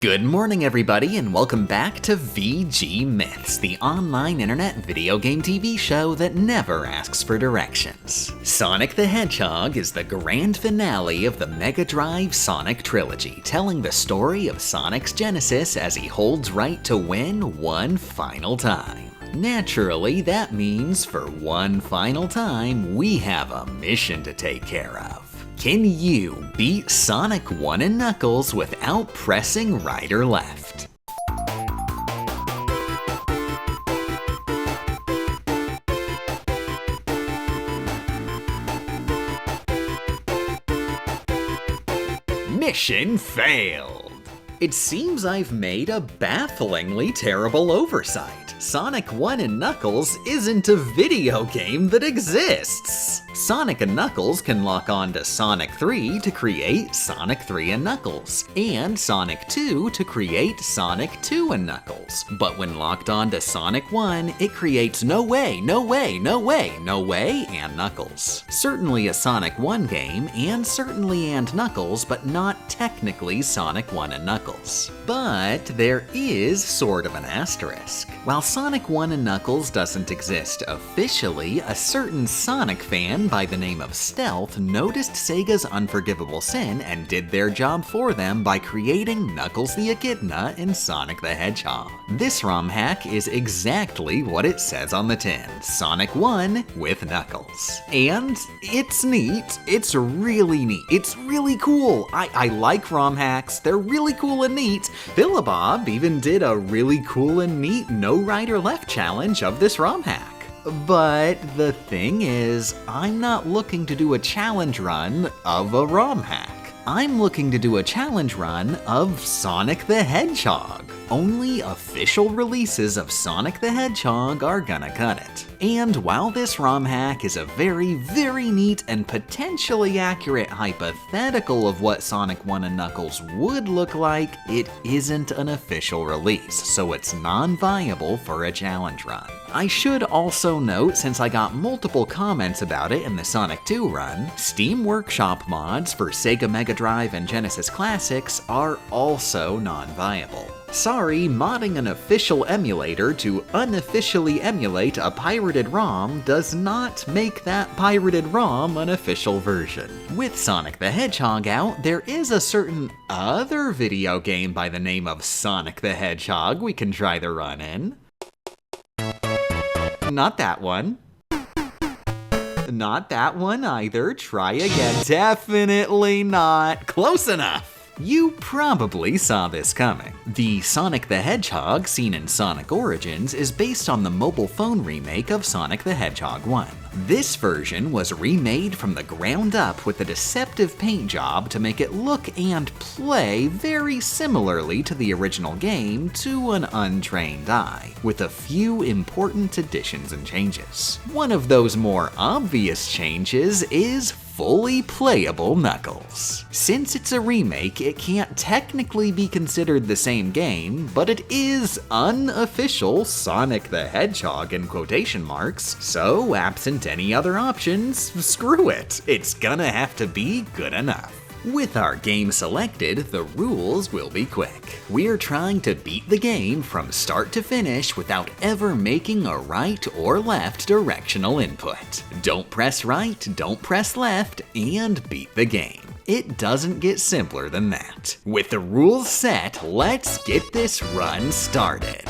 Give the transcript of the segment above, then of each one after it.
Good morning everybody and welcome back to VG Myths, the online internet video game TV show that never asks for directions. Sonic the Hedgehog is the grand finale of the Mega Drive Sonic trilogy, telling the story of Sonic's genesis as he holds right to win one final time. Naturally, that means for one final time, we have a mission to take care of. Can you beat Sonic 1 and Knuckles without pressing right or left? Mission failed! It seems I've made a bafflingly terrible oversight. Sonic 1 and Knuckles isn't a video game that exists! Sonic and Knuckles can lock on to Sonic 3 to create Sonic 3 and Knuckles, and Sonic 2 to create Sonic 2 and Knuckles. But when locked on to Sonic 1, it creates No Way, No Way, No Way, No Way, and Knuckles. Certainly a Sonic 1 game, and certainly and Knuckles, but not technically Sonic 1 and Knuckles. But there is sort of an asterisk. While Sonic 1 and Knuckles doesn't exist officially, a certain Sonic fan by the name of Stealth noticed Sega's unforgivable sin and did their job for them by creating Knuckles the Echidna in Sonic the Hedgehog. This ROM hack is exactly what it says on the tin, Sonic 1 with Knuckles. And it's neat, it's really neat, it's really cool. I like ROM hacks, they're really cool and neat. Billabob even did a really cool and neat no right or left challenge of this ROM hack. But the thing is, I'm not looking to do a challenge run of a ROM hack. I'm looking to do a challenge run of Sonic the Hedgehog. Only official releases of Sonic the Hedgehog are gonna cut it. And while this ROM hack is a very, very neat and potentially accurate hypothetical of what Sonic 1 and Knuckles would look like, it isn't an official release, so it's non-viable for a challenge run. I should also note, since I got multiple comments about it in the Sonic 2 run, Steam Workshop mods for Sega Mega Drive and Genesis Classics are also non-viable. Sorry, modding an official emulator to unofficially emulate a pirated ROM does not make that pirated ROM an official version. With Sonic the Hedgehog out, there is a certain other video game by the name of Sonic the Hedgehog we can try the run in. Not that one. Not that one either. Try again. Definitely not. Close enough. You probably saw this coming. The Sonic the Hedgehog seen in Sonic Origins is based on the mobile phone remake of Sonic the Hedgehog 1. This version was remade from the ground up with a deceptive paint job to make it look and play very similarly to the original game to an untrained eye, with a few important additions and changes. One of those more obvious changes is fully playable Knuckles. Since it's a remake, it can't technically be considered the same game, but it is unofficial Sonic the Hedgehog in quotation marks, so absent any other options, screw it, it's gonna have to be good enough. With our game selected, the rules will be quick. We're trying to beat the game from start to finish without ever making a right or left directional input. Don't press right, don't press left, and beat the game. It doesn't get simpler than that. With the rules set, let's get this run started.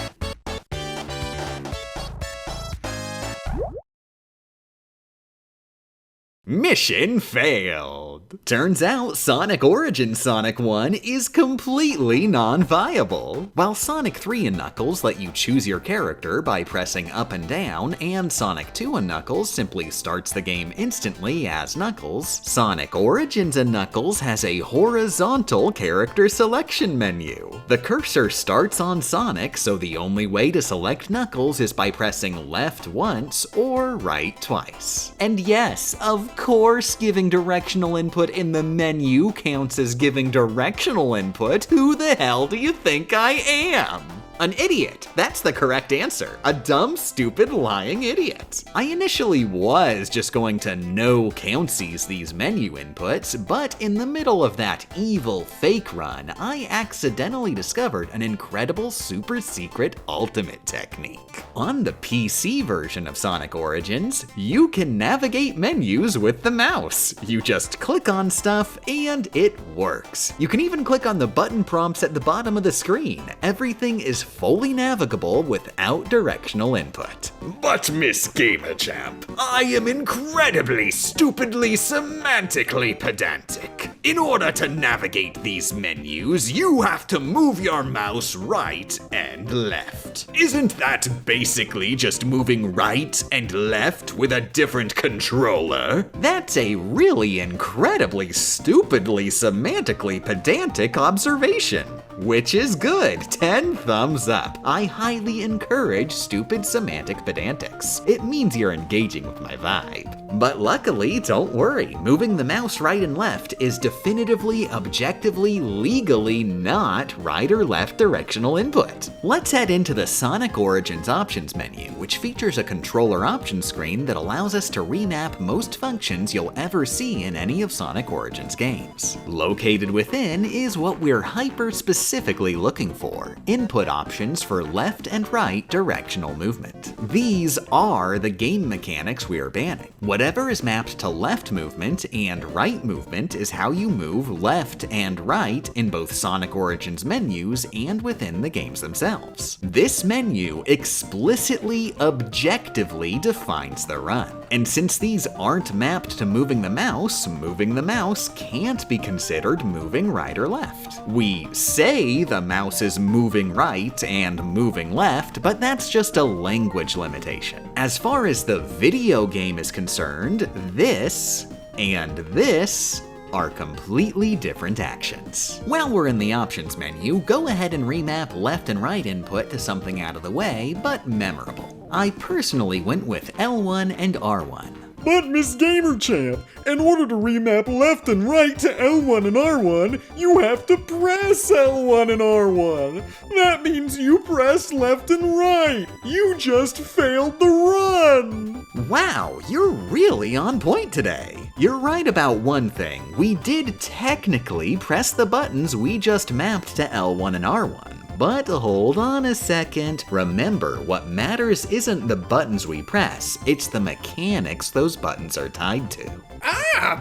Mission failed! Turns out Sonic Origins Sonic 1 is completely non-viable. While Sonic 3 and Knuckles let you choose your character by pressing up and down, and Sonic 2 and Knuckles simply starts the game instantly as Knuckles, Sonic Origins and Knuckles has a horizontal character selection menu. The cursor starts on Sonic, so the only way to select Knuckles is by pressing left once or right twice. And yes, of course giving directional input in the menu counts as giving directional input. Who the hell do you think I am? An idiot. That's the correct answer. A dumb, stupid, lying idiot. I initially was just going to no countsies these menu inputs, but in the middle of that evil fake run, I accidentally discovered an incredible super secret ultimate technique. On the PC version of Sonic Origins, you can navigate menus with the mouse. You just click on stuff and it works. You can even click on the button prompts at the bottom of the screen. Everything is fully navigable without directional input. But Miss Gamer Champ, I am incredibly, stupidly, semantically pedantic. In order to navigate these menus, you have to move your mouse right and left. Isn't that basically just moving right and left with a different controller? That's a really incredibly, stupidly, semantically pedantic observation. Which is good. 10 thumbs up. I highly encourage stupid semantic pedantics. It means you're engaging with my vibe. But luckily, don't worry, moving the mouse right and left is definitively, objectively, legally not right or left directional input. Let's head into the Sonic Origins options menu, which features a controller options screen that allows us to remap most functions you'll ever see in any of Sonic Origins games. Located within is what we're hyper-specifically looking for, input options for left and right directional movement. These are the game mechanics we are banning. Whatever is mapped to left movement and right movement is how you move left and right in both Sonic Origins menus and within the games themselves. This menu explicitly, objectively defines the run. And since these aren't mapped to moving the mouse can't be considered moving right or left. We say the mouse is moving right and moving left, but that's just a language limitation. As far as the video game is concerned, this and this are completely different actions. While we're in the options menu, go ahead and remap left and right input to something out of the way, but memorable. I personally went with L1 and R1. But Miss Gamer Champ, in order to remap left and right to L1 and R1, you have to press L1 and R1. That means you press left and right. You just failed the run. Wow, you're really on point today. You're right about one thing. We did technically press the buttons we just mapped to L1 and R1. But hold on a second. Remember, what matters isn't the buttons we press, it's the mechanics those buttons are tied to.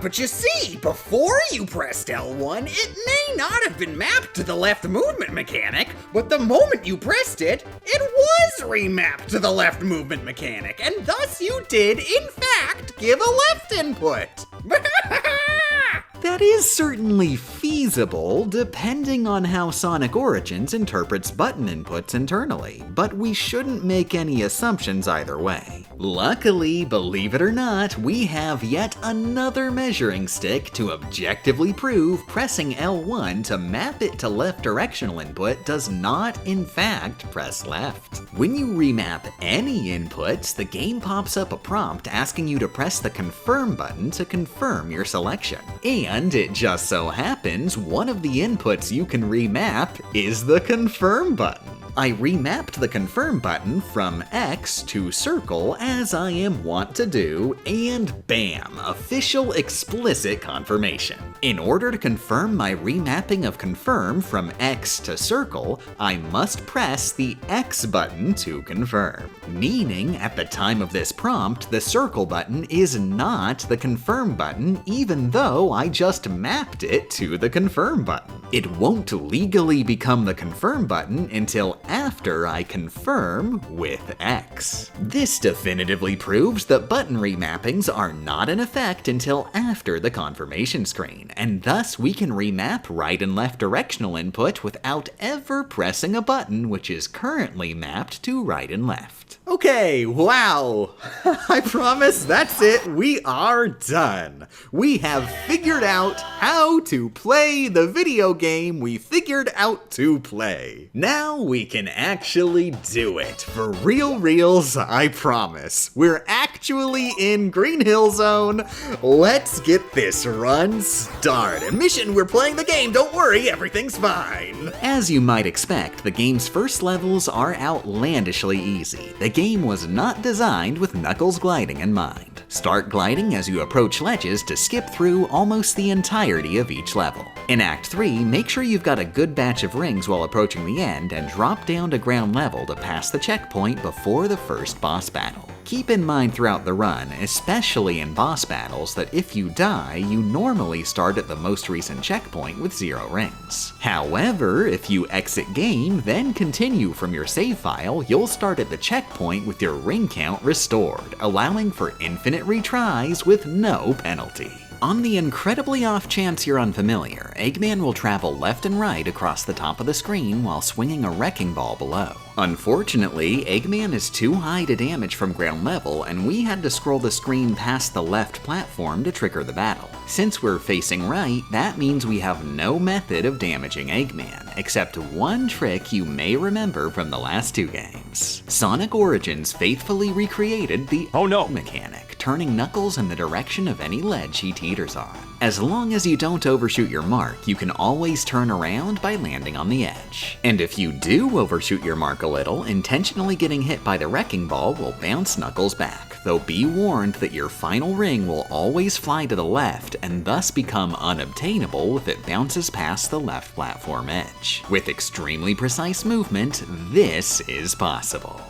But you see, before you pressed L1, it may not have been mapped to the left movement mechanic, but the moment you pressed it, it was remapped to the left movement mechanic, and thus you did, in fact, give a left input. That is certainly feasible, depending on how Sonic Origins interprets button inputs internally, but we shouldn't make any assumptions either way. Luckily, believe it or not, we have yet another measuring stick to objectively prove pressing L1 to map it to left directional input does not, in fact, press left. When you remap any inputs, the game pops up a prompt asking you to press the confirm button to confirm your selection. And it just so happens one of the inputs you can remap is the confirm button. I remapped the confirm button from X to circle as I am wont to do, and bam, official explicit confirmation. In order to confirm my remapping of confirm from X to circle, I must press the X button to confirm. Meaning, at the time of this prompt, the circle button is not the confirm button, even though I just mapped it to the confirm button. It won't legally become the confirm button until after I confirm with X. This definitively proves that button remappings are not in effect until after the confirmation screen, and thus we can remap right and left directional input without ever pressing a button which is currently mapped to right and left. Okay, wow. I promise that's it. We are done. We have figured out how to play the video game we figured out to play. Now we can actually do it. For reals, I promise. We're actually in Green Hill Zone. Let's get this run started. Mission, we're playing the game. Don't worry, everything's fine. As you might expect, the game's first levels are outlandishly easy. The game was not designed with Knuckles gliding in mind. Start gliding as you approach ledges to skip through almost the entirety of each level. In Act 3, make sure you've got a good batch of rings while approaching the end and drop down to ground level to pass the checkpoint before the first boss battle. Keep in mind throughout the run, especially in boss battles, that if you die, you normally start at the most recent checkpoint with 0 rings. However, if you exit game, then continue from your save file, you'll start at the checkpoint with your ring count restored, allowing for infinite retries with no penalty. On the incredibly off chance you're unfamiliar, Eggman will travel left and right across the top of the screen while swinging a wrecking ball below. Unfortunately, Eggman is too high to damage from ground level, and we had to scroll the screen past the left platform to trigger the battle. Since we're facing right, that means we have no method of damaging Eggman, except one trick you may remember from the last 2 games. Sonic Origins faithfully recreated the "oh no" mechanic, turning Knuckles in the direction of any ledge he teeters on. As long as you don't overshoot your mark, you can always turn around by landing on the edge. And if you do overshoot your mark a little, intentionally getting hit by the wrecking ball will bounce Knuckles back, though be warned that your final ring will always fly to the left and thus become unobtainable if it bounces past the left platform edge. With extremely precise movement, this is possible.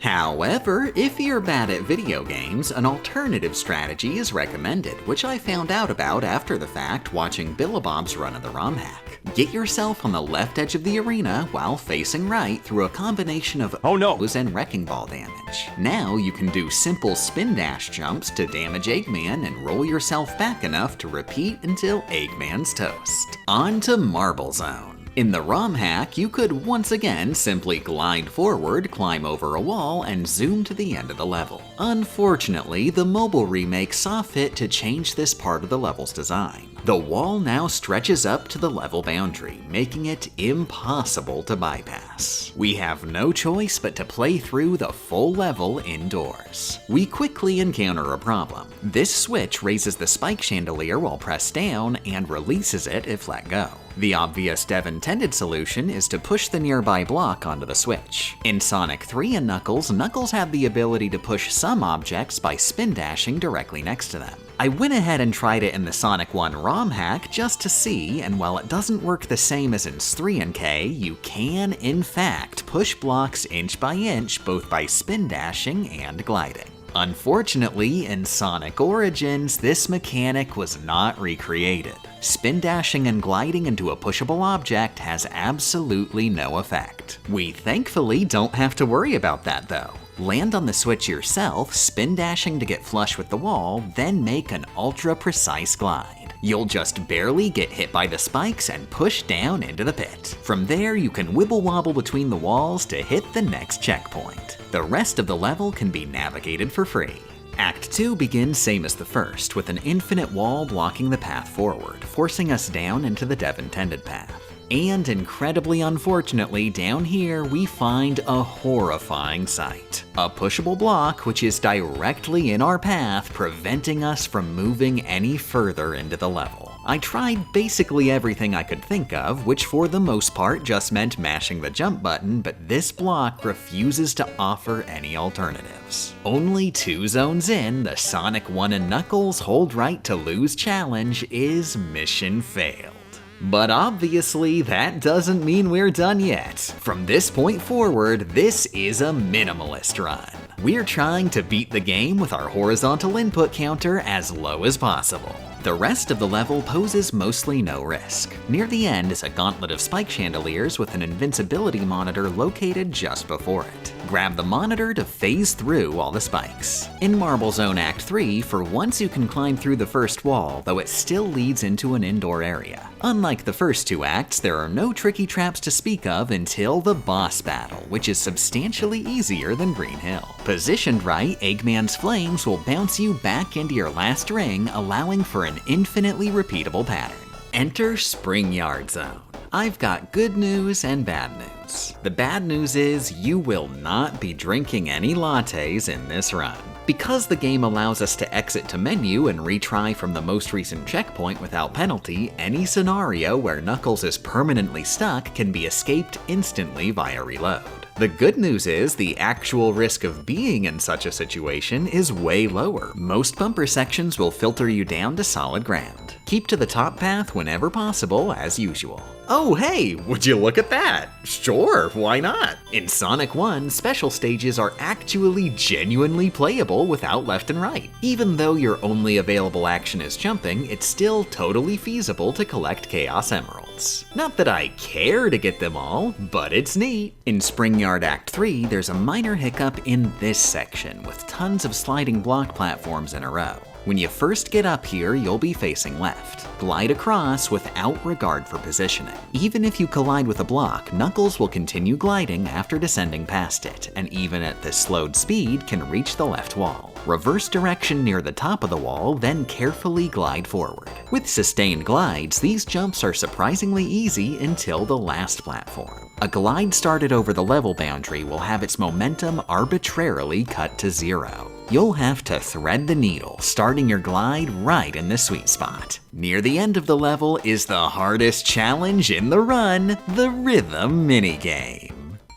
However, if you're bad at video games, an alternative strategy is recommended, which I found out about after the fact watching Billabob's run of the ROM hack. Get yourself on the left edge of the arena while facing right through a combination of "oh no's" and wrecking ball damage. Now you can do simple spin dash jumps to damage Eggman and roll yourself back enough to repeat until Eggman's toast. On to Marble Zone. In the ROM hack, you could once again simply glide forward, climb over a wall, and zoom to the end of the level. Unfortunately, the mobile remake saw fit to change this part of the level's design. The wall now stretches up to the level boundary, making it impossible to bypass. We have no choice but to play through the full level indoors. We quickly encounter a problem. This switch raises the spike chandelier while pressed down and releases it if let go. The obvious dev-intended solution is to push the nearby block onto the switch. In Sonic 3 and Knuckles, Knuckles had the ability to push some objects by spin dashing directly next to them. I went ahead and tried it in the Sonic 1 ROM hack just to see, and while it doesn't work the same as in 3 and K, you can, in fact, push blocks inch by inch both by spin dashing and gliding. Unfortunately, in Sonic Origins, this mechanic was not recreated. Spin dashing and gliding into a pushable object has absolutely no effect. We thankfully don't have to worry about that though. Land on the switch yourself, spin dashing to get flush with the wall, then make an ultra-precise glide. You'll just barely get hit by the spikes and push down into the pit. From there, you can wibble-wobble between the walls to hit the next checkpoint. The rest of the level can be navigated for free. Act 2 begins same as the first, with an infinite wall blocking the path forward, forcing us down into the dev-intended path. And incredibly unfortunately, down here we find a horrifying sight. A pushable block which is directly in our path, preventing us from moving any further into the level. I tried basically everything I could think of, which for the most part just meant mashing the jump button, but this block refuses to offer any alternatives. Only 2 zones in, the Sonic 1 and Knuckles Hold Right to Lose challenge is mission failed. But obviously, that doesn't mean we're done yet. From this point forward, this is a minimalist run. We're trying to beat the game with our horizontal input counter as low as possible. The rest of the level poses mostly no risk. Near the end is a gauntlet of spike chandeliers with an invincibility monitor located just before it. Grab the monitor to phase through all the spikes. In Marble Zone Act 3, for once you can climb through the first wall, though it still leads into an indoor area. Unlike the first 2 acts, there are no tricky traps to speak of until the boss battle, which is substantially easier than Green Hill. Positioned right, Eggman's flames will bounce you back into your last ring, allowing for an infinitely repeatable pattern. Enter Springyard Zone. I've got good news and bad news. The bad news is you will not be drinking any lattes in this run. Because the game allows us to exit to menu and retry from the most recent checkpoint without penalty, any scenario where Knuckles is permanently stuck can be escaped instantly via reload. The good news is the actual risk of being in such a situation is way lower. Most bumper sections will filter you down to solid ground. Keep to the top path whenever possible, as usual. Oh hey, would you look at that? Sure, why not? In Sonic 1, special stages are actually genuinely playable without left and right. Even though your only available action is jumping, it's still totally feasible to collect Chaos Emeralds. Not that I care to get them all, but it's neat. In Springyard Act 3, there's a minor hiccup in this section, with tons of sliding block platforms in a row. When you first get up here, you'll be facing left. Glide across without regard for positioning. Even if you collide with a block, Knuckles will continue gliding after descending past it, and even at this slowed speed can reach the left wall. Reverse direction near the top of the wall, then carefully glide forward. With sustained glides, these jumps are surprisingly easy until the last platform. A glide started over the level boundary will have its momentum arbitrarily cut to 0. You'll have to thread the needle, starting your glide right in the sweet spot. Near the end of the level is the hardest challenge in the run, the rhythm minigame.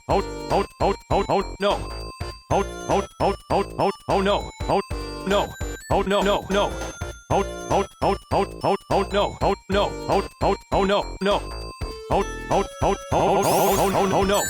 No. No, no.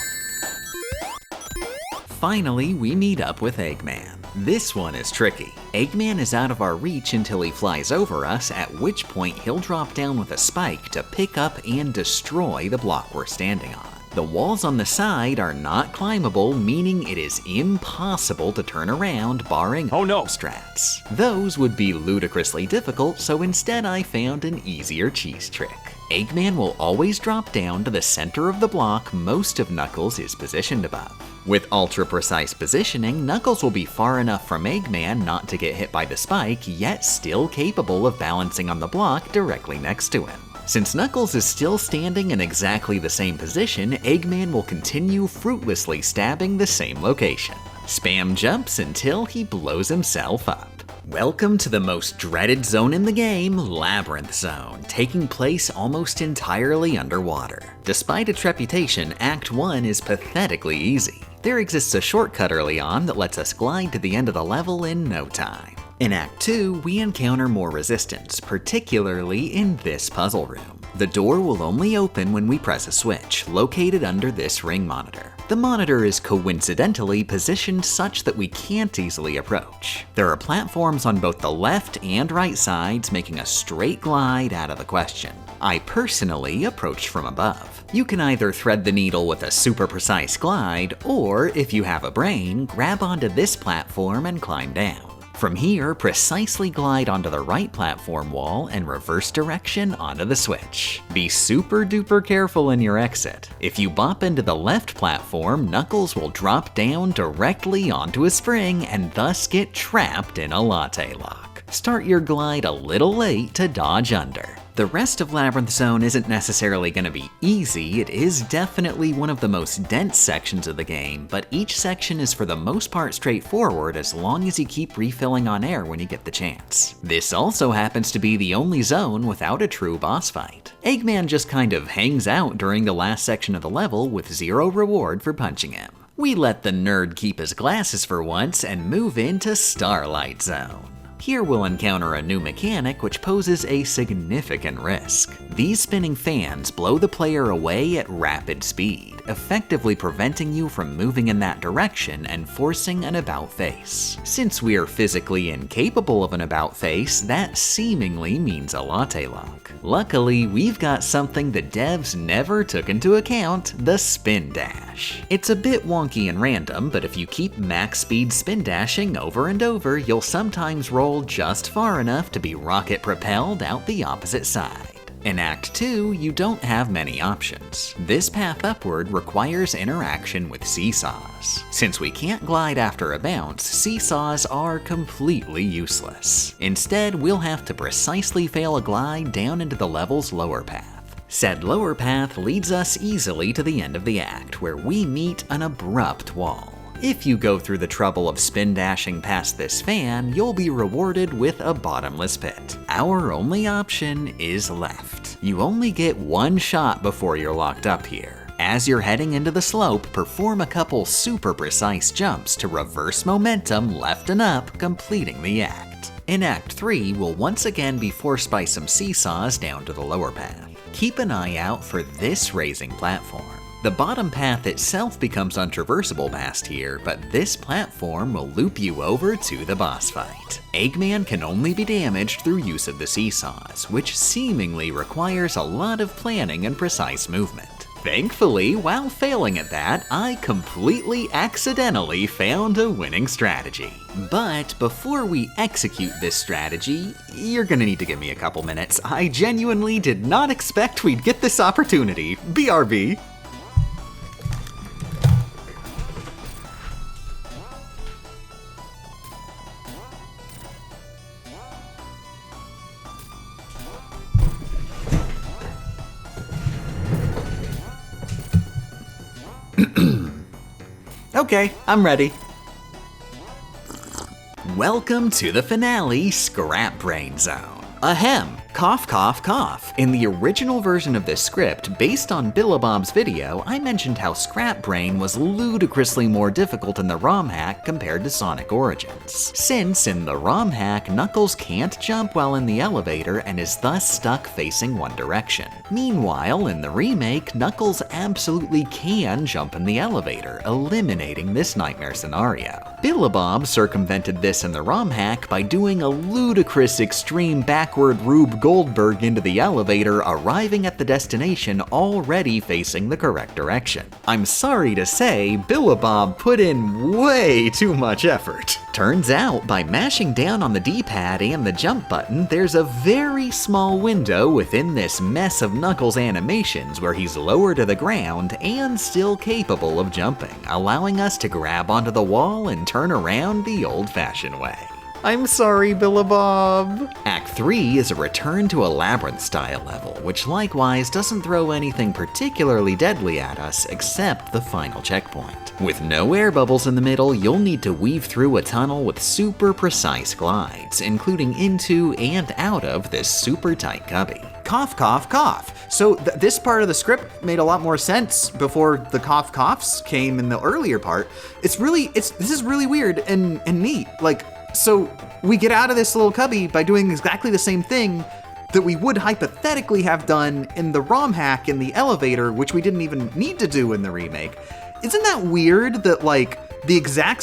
Finally, we meet up with Eggman. This one is tricky. Eggman is out of our reach until he flies over us, at which point he'll drop down with a spike to pick up and destroy the block we're standing on. The walls on the side are not climbable, meaning it is impossible to turn around barring strats. Those would be ludicrously difficult, so instead I found an easier cheese trick. Eggman will always drop down to the center of the block most of Knuckles is positioned above. With ultra-precise positioning, Knuckles will be far enough from Eggman not to get hit by the spike, yet still capable of balancing on the block directly next to him. Since Knuckles is still standing in exactly the same position, Eggman will continue fruitlessly stabbing the same location. Spam jumps until he blows himself up. Welcome to the most dreaded zone in the game, Labyrinth Zone, taking place almost entirely underwater. Despite its reputation, Act 1 is pathetically easy. There exists a shortcut early on that lets us glide to the end of the level in no time. In Act 2, we encounter more resistance, particularly in this puzzle room. The door will only open when we press a switch, located under this ring monitor. The monitor is coincidentally positioned such that we can't easily approach. There are platforms on both the left and right sides, making a straight glide out of the question. I personally approached from above. You can either thread the needle with a super precise glide, or if you have a brain, grab onto this platform and climb down. From here, precisely glide onto the right platform wall and reverse direction onto the switch. Be super duper careful in your exit. If you bop into the left platform, Knuckles will drop down directly onto a spring and thus get trapped in a latte lock. Start your glide a little late to dodge under. The rest of Labyrinth Zone isn't necessarily going to be easy. It is definitely one of the most dense sections of the game, but each section is for the most part straightforward as long as you keep refilling on air when you get the chance. This also happens to be the only zone without a true boss fight. Eggman just kind of hangs out during the last section of the level with 0 reward for punching him. We let the nerd keep his glasses for once and move into Starlight Zone. Here we'll encounter a new mechanic which poses a significant risk. These spinning fans blow the player away at rapid speed, effectively preventing you from moving in that direction and forcing an about face. Since we're physically incapable of an about face, that seemingly means a latte lock. Luckily, we've got something the devs never took into account, the spin dash. It's a bit wonky and random, but if you keep max speed spin dashing over and over, you'll sometimes roll just far enough to be rocket propelled out the opposite side. In Act 2, you don't have many options. This path upward requires interaction with seesaws. Since we can't glide after a bounce, seesaws are completely useless. Instead, we'll have to precisely fail a glide down into the level's lower path. Said lower path leads us easily to the end of the act, where we meet an abrupt wall. If you go through the trouble of spin dashing past this fan, you'll be rewarded with a bottomless pit. Our only option is left. You only get one shot before you're locked up here. As you're heading into the slope, perform a couple super precise jumps to reverse momentum left and up, completing the act. In Act 3, we'll once again be forced by some seesaws down to the lower path. Keep an eye out for this raising platform. The bottom path itself becomes untraversable past here, but this platform will loop you over to the boss fight. Eggman can only be damaged through use of the seesaws, which seemingly requires a lot of planning and precise movement. Thankfully, while failing at that, I completely accidentally found a winning strategy. But before we execute this strategy, you're gonna need to give me a couple minutes. I genuinely did not expect we'd get this opportunity. BRB. Okay, I'm ready. Welcome to the finale, Scrap Brain Zone. Ahem, cough cough cough. In the original version of this script, based on Billabob's video, I mentioned how Scrap Brain was ludicrously more difficult in the ROM hack compared to Sonic Origins. Since in the ROM hack, Knuckles can't jump while in the elevator and is thus stuck facing one direction. Meanwhile, in the remake, Knuckles absolutely can jump in the elevator, eliminating this nightmare scenario. Billabob circumvented this in the ROM hack by doing a ludicrous extreme backward Rube Goldberg into the elevator, arriving at the destination already facing the correct direction. I'm sorry to say, Billabob put in way too much effort. Turns out, by mashing down on the D-pad and the jump button, there's a very small window within this mess of Knuckles animations where he's lower to the ground and still capable of jumping, allowing us to grab onto the wall and turn around the old-fashioned way. I'm sorry, Billabob. Act 3 is a return to a labyrinth-style level, which likewise doesn't throw anything particularly deadly at us except the final checkpoint. With no air bubbles in the middle, you'll need to weave through a tunnel with super precise glides, including into and out of this super tight cubby. Cough, cough, cough. So this part of the script made a lot more sense before the cough coughs came in the earlier part. This is really weird and neat. So we get out of this little cubby by doing exactly the same thing that we would hypothetically have done in the ROM hack in the elevator, which we didn't even need to do in the remake. Isn't that weird that the exact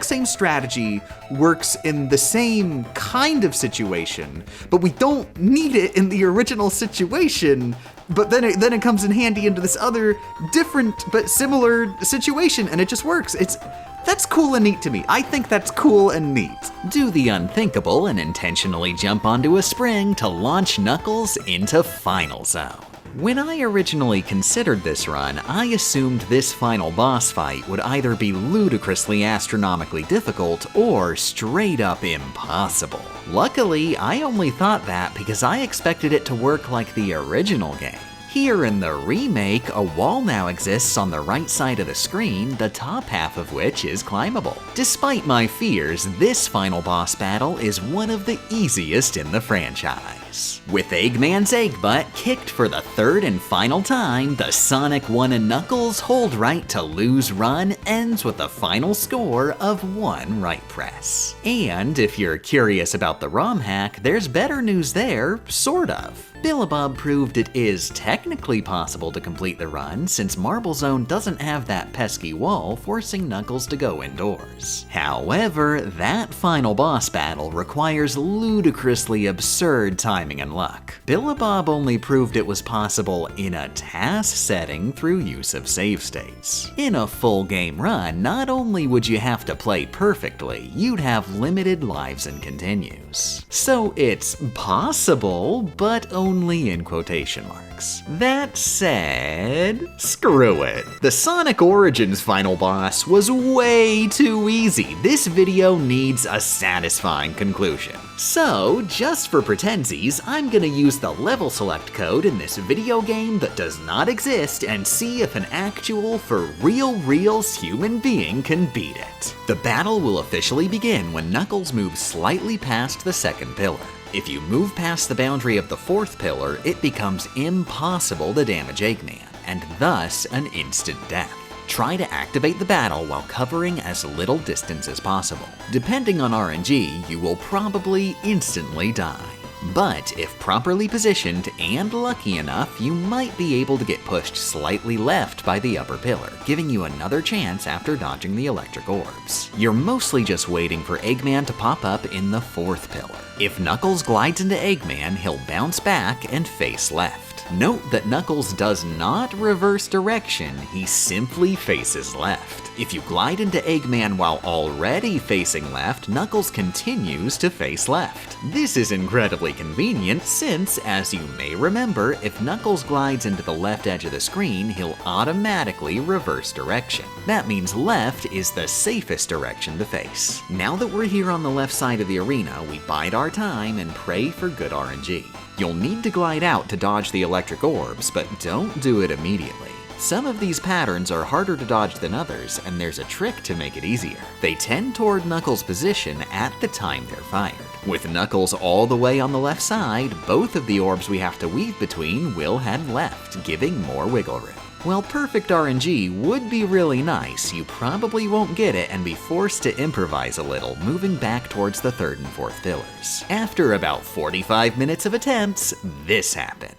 same strategy works in the same kind of situation, but we don't need it in the original situation? but then it comes in handy into this other different but similar situation, and it just works. That's cool and neat to me. I think that's cool and neat. Do the unthinkable and intentionally jump onto a spring to launch Knuckles into Final Zone. When I originally considered this run, I assumed this final boss fight would either be ludicrously astronomically difficult or straight up impossible. Luckily, I only thought that because I expected it to work like the original game. Here in the remake, a wall now exists on the right side of the screen, the top half of which is climbable. Despite my fears, this final boss battle is one of the easiest in the franchise. With Eggman's egg butt kicked for the third and final time, the Sonic 1 and Knuckles hold right to lose run ends with a final score of 1 right press. And if you're curious about the ROM hack, there's better news there, sort of. Billabub proved it is technically possible to complete the run since Marble Zone doesn't have that pesky wall forcing Knuckles to go indoors. However, that final boss battle requires ludicrously absurd timing and luck. Billabub only proved it was possible in a task setting through use of save states. In a full game run, not only would you have to play perfectly, you'd have limited lives and continues. So it's possible, but only in quotation marks. That said, screw it. The Sonic Origins final boss was way too easy. This video needs a satisfying conclusion. So, just for pretensies, I'm gonna use the level select code in this video game that does not exist and see if an actual for real human being can beat it. The battle will officially begin when Knuckles moves slightly past the second pillar. If you move past the boundary of the fourth pillar, it becomes impossible to damage Eggman, and thus an instant death. Try to activate the battle while covering as little distance as possible. Depending on RNG, you will probably instantly die. But if properly positioned and lucky enough, you might be able to get pushed slightly left by the upper pillar, giving you another chance after dodging the electric orbs. You're mostly just waiting for Eggman to pop up in the fourth pillar. If Knuckles glides into Eggman, he'll bounce back and face left. Note that Knuckles does not reverse direction, he simply faces left. If you glide into Eggman while already facing left, Knuckles continues to face left. This is incredibly convenient since, as you may remember, if Knuckles glides into the left edge of the screen, he'll automatically reverse direction. That means left is the safest direction to face. Now that we're here on the left side of the arena, we bide our time and pray for good RNG. You'll need to glide out to dodge the electric orbs, but don't do it immediately. Some of these patterns are harder to dodge than others, and there's a trick to make it easier. They tend toward Knuckles' position at the time they're fired. With Knuckles all the way on the left side, both of the orbs we have to weave between will head left, giving more wiggle room. While perfect RNG would be really nice, you probably won't get it and be forced to improvise a little, moving back towards the third and fourth pillars. After about 45 minutes of attempts, this happened.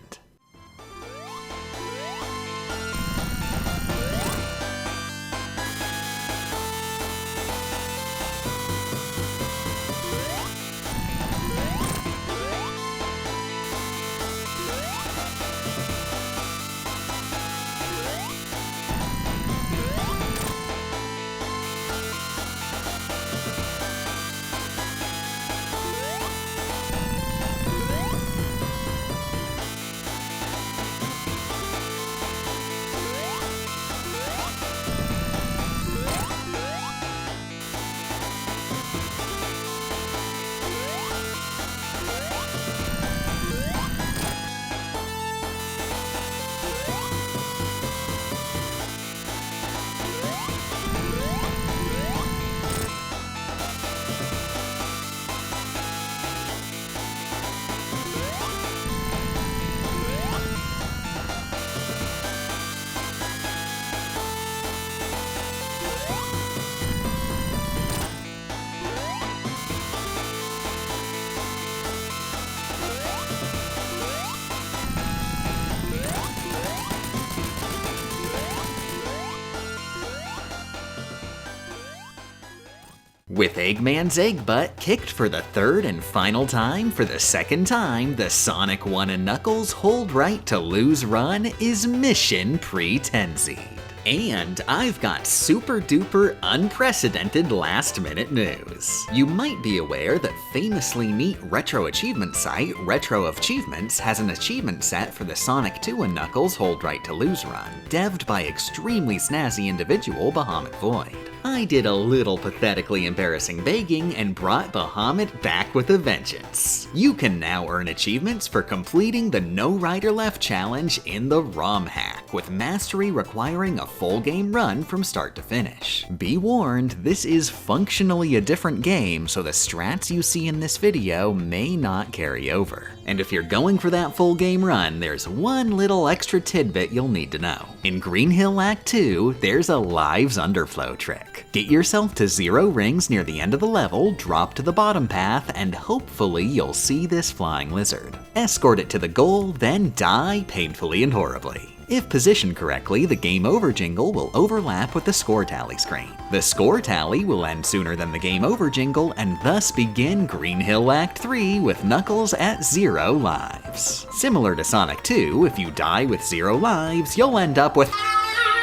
With Eggman's egg butt kicked for the third and final time for the second time, the Sonic 1 and Knuckles hold right to lose run is mission pre-tensied. And I've got super duper unprecedented last minute news. You might be aware that famously neat retro achievement site Retroachievements has an achievement set for the Sonic 2 and Knuckles Hold Right to Lose run, devved by extremely snazzy individual Bahamut Void. I did a little pathetically embarrassing begging and brought Bahamut back with a vengeance. You can now earn achievements for completing the No Rider Left challenge in the ROM hack, with mastery requiring a full game run from start to finish. Be warned, this is functionally a different game, so the strats you see in this video may not carry over. And if you're going for that full game run, there's one little extra tidbit you'll need to know. In Green Hill Act 2, there's a Lives Underflow trick. Get yourself to 0 rings near the end of the level, drop to the bottom path, and hopefully you'll see this flying lizard. Escort it to the goal, then die painfully and horribly. If positioned correctly, the game over jingle will overlap with the score tally screen. The score tally will end sooner than the game over jingle and thus begin Green Hill Act 3 with Knuckles at 0 lives. Similar to Sonic 2, if you die with 0 lives, you'll end up with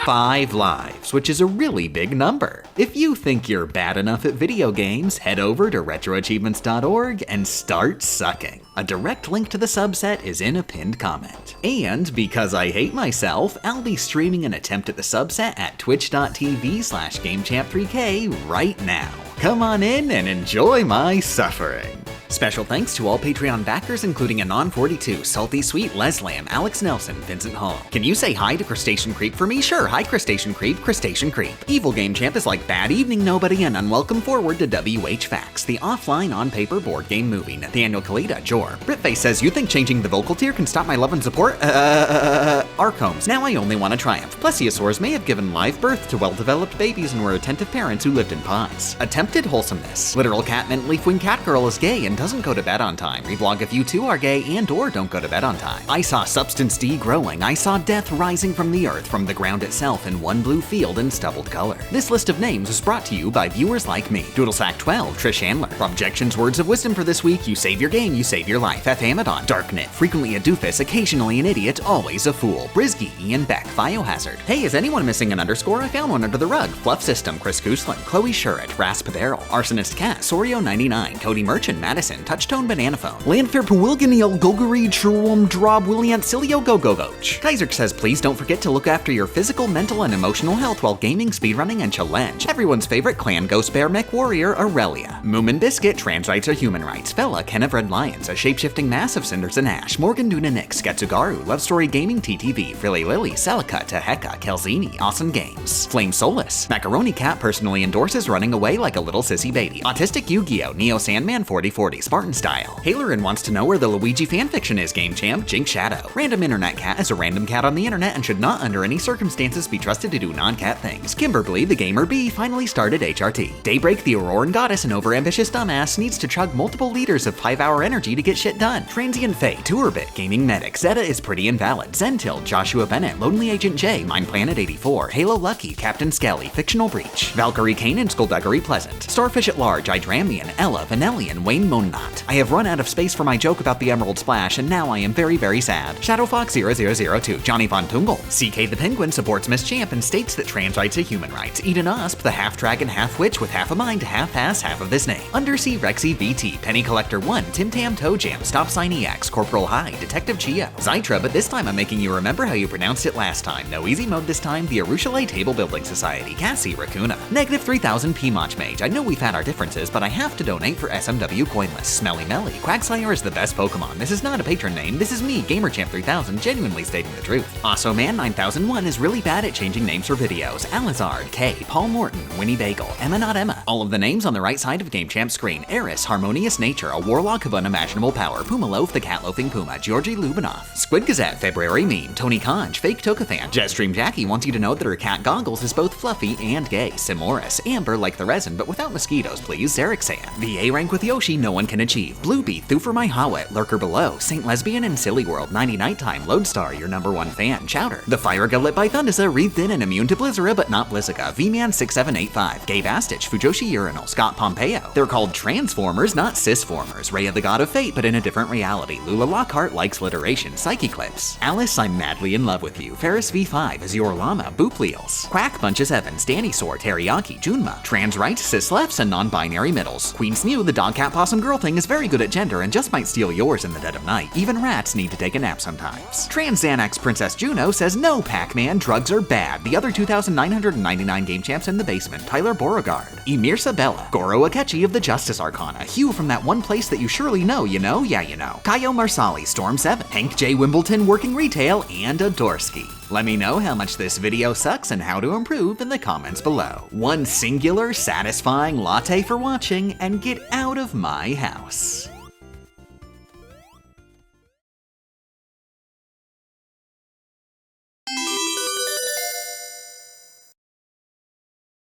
5 lives, which is a really big number. If you think you're bad enough at video games, head over to retroachievements.org and start sucking. A direct link to the subset is in a pinned comment. And because I hate myself, I'll be streaming an attempt at the subset at twitch.tv/GameChamp3K right now. Come on in and enjoy my suffering. Special thanks to all Patreon backers, including Anon42, Salty Sweet, Leslam, Alex Nelson, Vincent Hall. Can you say hi to Crustacean Creep for me? Sure, hi Crustacean Creep, Crustacean Creep. Evil Game Champ is like Bad Evening Nobody and Unwelcome Forward to WH Facts, the offline on-paper board game movie. Nathaniel Kalita, Jor. Britface says, you think changing the vocal tier can stop my love and support? Arcombs, now I only want to triumph. Plesiosaurs may have given live birth to well-developed babies and were attentive parents who lived in pods. Attempted wholesomeness. Literal cat meant Leaf Wing Cat Girl is gay and doesn't go to bed on time. Revlog if you too are gay and or don't go to bed on time. I saw Substance D growing. I saw death rising from the earth, from the ground itself in one blue field in stubbled color. This list of names was brought to you by viewers like me. Doodlesack12, Trish Handler. Objections words of wisdom for this week: you save your game, you save your life. F. Amadon. Darknit. Frequently a doofus, occasionally an idiot, always a fool. Brisky, Ian Beck. Biohazard. Hey, is anyone missing an underscore? I found one under the rug. Fluff System. Chris Gooslin. Chloe Shuret. Rasp Barrel. Arsonist Cat. Sorio99. Cody Merchant. Madison. Touchtone Banana Phone. Landfair Pawilganiel Gogari Churwum Drob Williant Cilio Gogogoch. Kaiser says, please don't forget to look after your physical, mental, and emotional health while gaming, speedrunning, and challenge. Everyone's favorite clan Ghost Bear Mech Warrior Aurelia. Moomin Biscuit, Trans Rights are Human Rights. Fella, Ken of Red Lions, a shapeshifting mass of cinders and ash. Morgan Duna Nix, Getsugaru, Love Story Gaming TTV, Frilly Lily, Celica, Teheka, Kelzini, Awesome Games. Flame Solus. Macaroni Cat personally endorses running away like a little sissy baby. Autistic Yu-Gi-Oh! Neo Sandman 4040, Spartan Style. Hailerin wants to know where the Luigi fanfiction is, Game Champ. Jinx Shadow. Random Internet Cat is a random cat on the internet and should not under any circumstances be trusted to do non-cat things. Kimberly, the Gamer Bee, finally started HRT. Daybreak, the Auroran Goddess and overambitious dumbass, needs to chug multiple liters of 5-hour energy to get shit done. Transient Fae, Tourbit, Gaming Medic, Zeta is pretty invalid, Zentil, Joshua Bennett, Lonely Agent J, Mind Planet 84, Halo Lucky, Captain Skelly, Fictional Breach, Valkyrie Kane and Skullduggery Pleasant, Starfish at Large, Idramian, Ella, Vanellian, Wayne Monat. I have run out of space for my joke about the Emerald Splash, and now I am very, very sad. ShadowFox0002, Johnny Von Tungle. CK the Penguin supports Miss Champ and states that trans rights are human rights. Eden Usp, the half-dragon, half-witch with half a mind, half-ass, half of this name. Undersea Rexy VT, Penny Collector 1, Tim Tam Toe Jam, Stop Sign EX, Corporal High, Detective Chio. Zytra, but this time I'm making you remember how you pronounced it last time. No easy mode this time, the Arushale Table Building Society, Cassie Raccoona. Negative 3000 P-Mach Mage. I know we've had our differences, but I have to donate for SMW Coinless. Smelly Melly, Quagsire is the best Pokemon. This is not a patron name, this is me, GamerChamp3000, genuinely stating the truth. Also Man 9001 is really bad at changing names for videos. Alizard, K, Paul Morton, Winnie Bagel, Emma Not Emma. All of the names on the right side of Game Champ's screen. Eris, Harmonious Nature, a warlock of unimaginable power. Pumaloaf, the cat loafing puma. Georgie Lubinoff. Squid Gazette, February Meme. Tony Conch, fake Tokafan. Jetstream Jackie wants you to know that her cat Goggles is both fluffy and gay. Simoris, Amber like the resin, but without mosquitoes, please. Zerixan. The A rank with Yoshi no one can achieve. Bluebee, Thufer My Hawet, Lurker Below, Saint Lesbian and Silly World, 90 Nighttime, Lodestar, your #1 fan, Chowder. The Fire Gullet by Thundisa, Reed Thin and immune to Blizzara but not Blizzica, V-Man 6785, Gabe Astich, Fujoshi Urinal, Scott Pompeo. They're called Transformers, not Cisformers. Rhea the God of Fate, but in a different reality. Lula Lockhart likes literation, Psycheclips. Alice, I'm madly in love with you. Ferris V5, Azure Llama, Boopliels. Quack Bunches Evans, Danny Soar, Teriyaki, Junma. Trans right, cis lefts, and non-binary middles. Queen Snew, the dog cat possum girl thing is very good at gender and just might steal yours in the dead of night. Even rats need to take a nap sometimes. Trans Xanax Princess Juno says no, Pac-Man, drugs are bad. The other 2,999 game champs in the basement. Tyler Beauregard. Emir Sabella. Goro Akechi of the Justice Arcana. Hugh from that one place that you surely know, you know? Yeah, you know. Kaio Marsali, Storm 7. Hank J. Wimbledon, Working Retail, and Adorsky. Let me know how much this video sucks and how to improve in the comments below. One singular, satisfying latte for watching, and get out of my house.